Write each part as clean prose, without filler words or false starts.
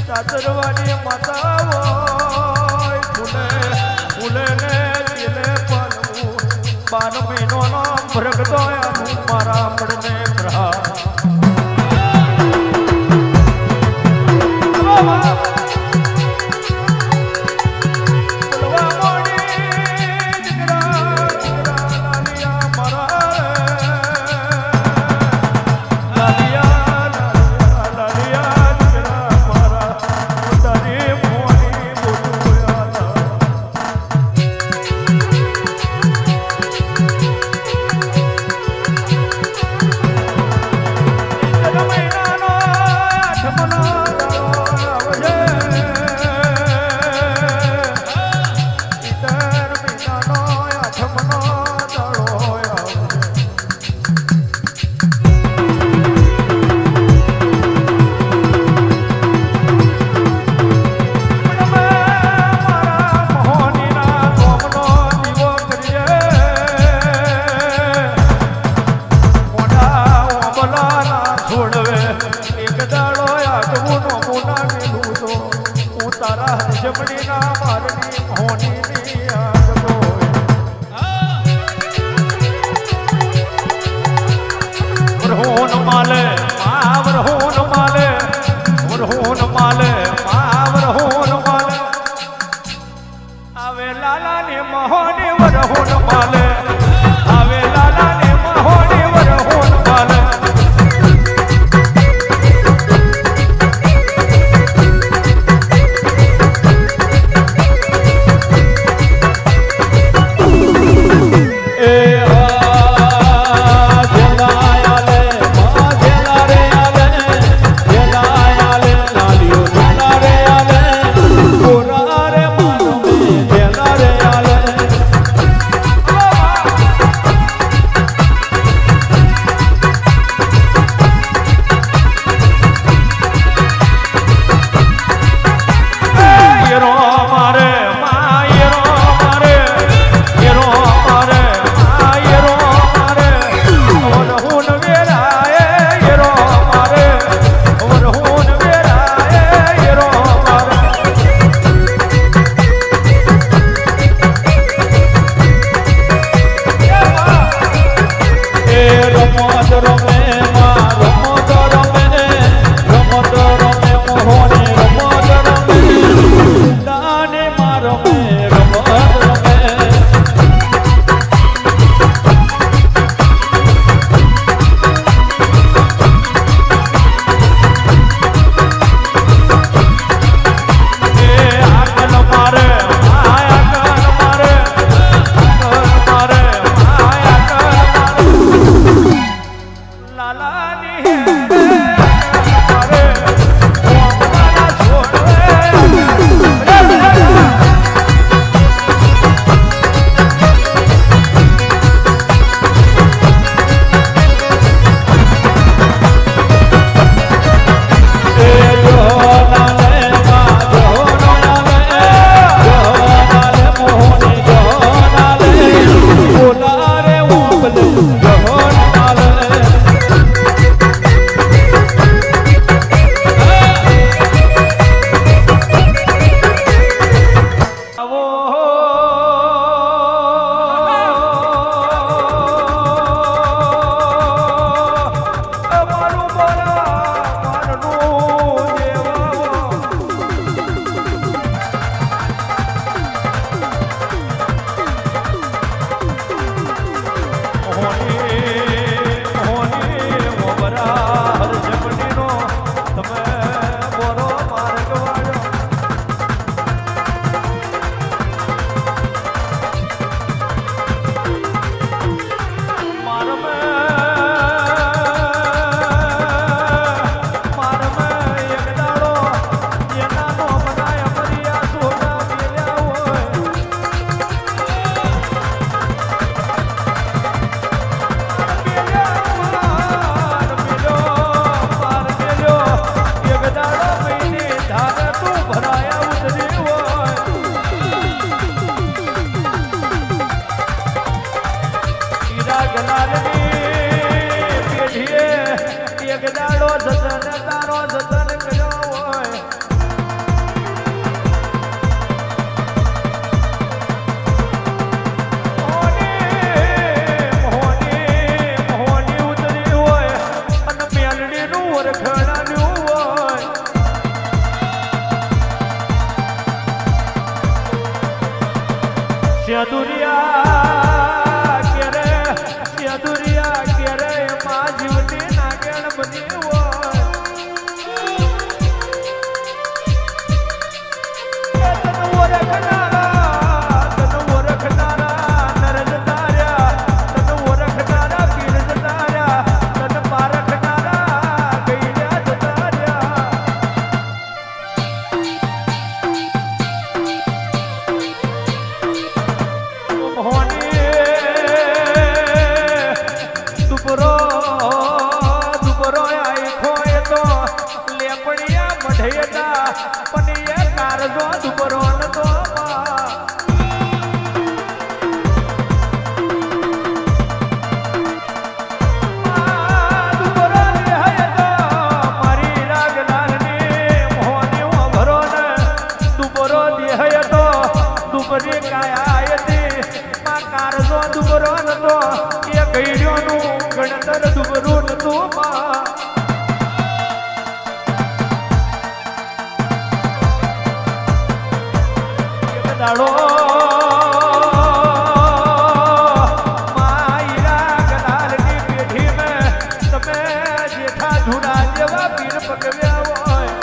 સાતરવાની માતા હોય ફૂલે ફૂલે ને દિલે પાલવું 12 મહિનોનો ભરગતો મારા પડને ગ્રહ જમણીના મારની મોહનીની આગો વરહોન માલે વરહોન માલે વરહોન માલે વરહોન માલે આવે લાલાની મોહની વરહોન માલે આવે લાલાની મોહની વરહોન માલે સેદુરિયા કેરે માં જીવતી નાગેણ બની હોય ગણતર દુબરું નતું દાડો માયરા ગલાલની પેઢી મેં તમે જેઠા ધૂડા જેવા પીર પકવ્યા હોય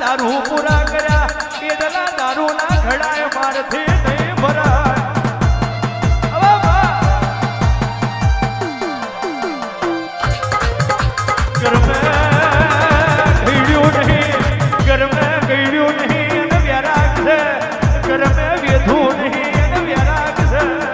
દારૂ પૂરા કર્યા એટલા દારૂ ના ઘડાય મારથી નહીં ભરાય ઘર મેં ગળ્યું નહીં વ્યારાગ છે ઘર મેં વેધું નહીં વ્યારાગ છે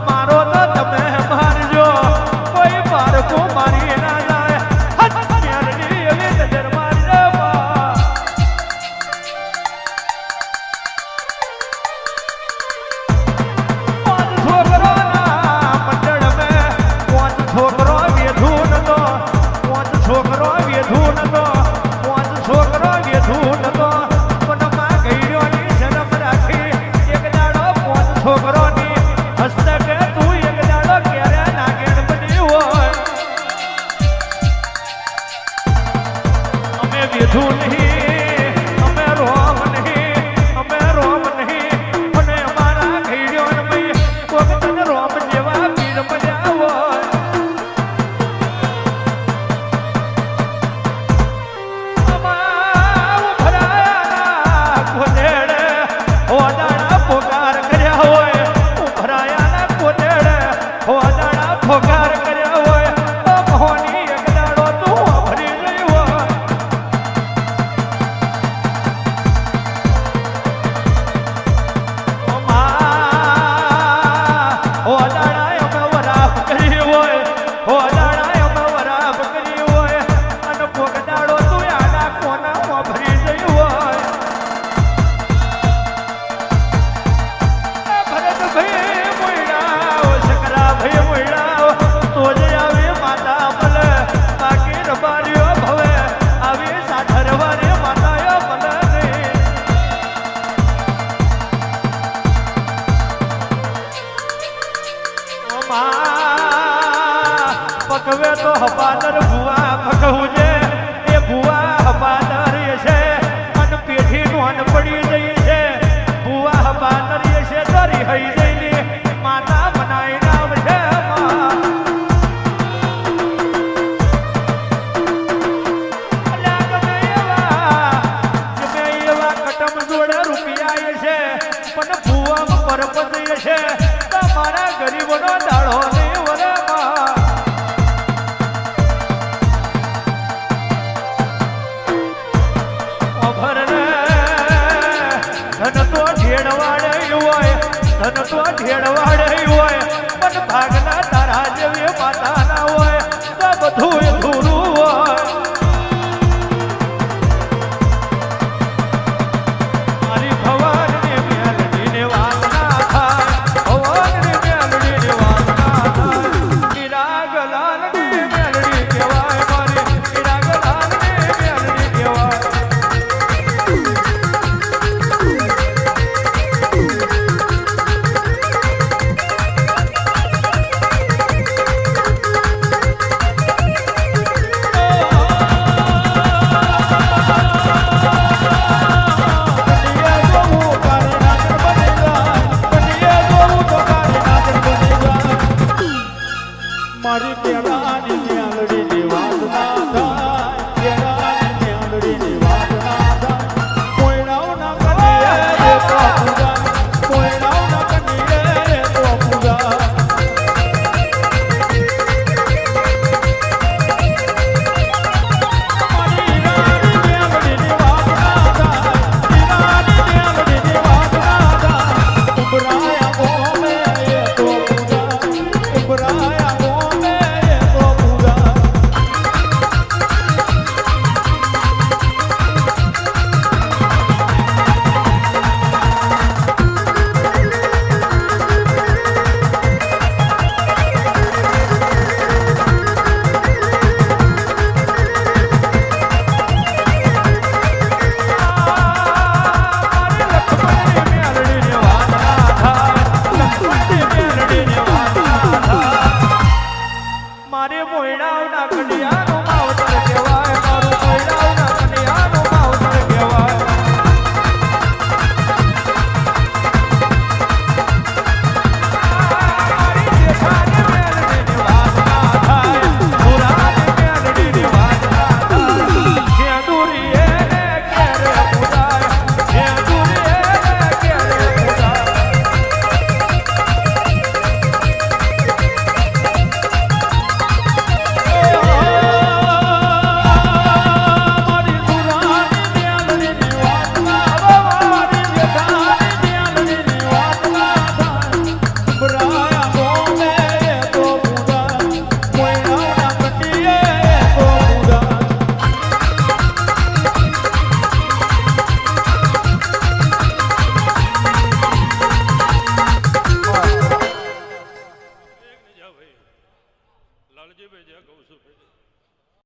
મારો તો પકવે તો હપાદર ભુવા પકવું છે એ ભુવા હપાદર છે અને પેઠી નોન પડી જઈ છે ભુવા હપાદર છે તરી હઈ જઈને માતા બનાવી નામ છે રૂપિયા છે પણ ભુવા પરપત છે તમારા ગરીબોનો દાડો નહીં વરમાં ધન તો ઢેડવાડે હોય પણ ભાગના તારા જેવી માતા ના હોય તો બધું અધૂરું હોય મારી ભવાની મેલડીને વાત ના થાય ભવાની મેલડીને વાત ના થાય ચિરાગલાલની મેલડી કહેવાય મારી ચિરાગલાલની મેલડી કહેવાય મારી કેળાની મેલડીની વાત ના થાય કેળાની મેલડીની વાત ના થાય કોઈનાઓના કનીએ રે તો પૂજા કોઈનાઓના કનીએ રે તો પૂજા મારી રાની મેલડીની વાત ના થાય રાની મેલડીની વાત ના થાય ઉભરાયા ગોમે એ તો પૂજા ઉભરાયા મારે મોયડાઓના કડિયા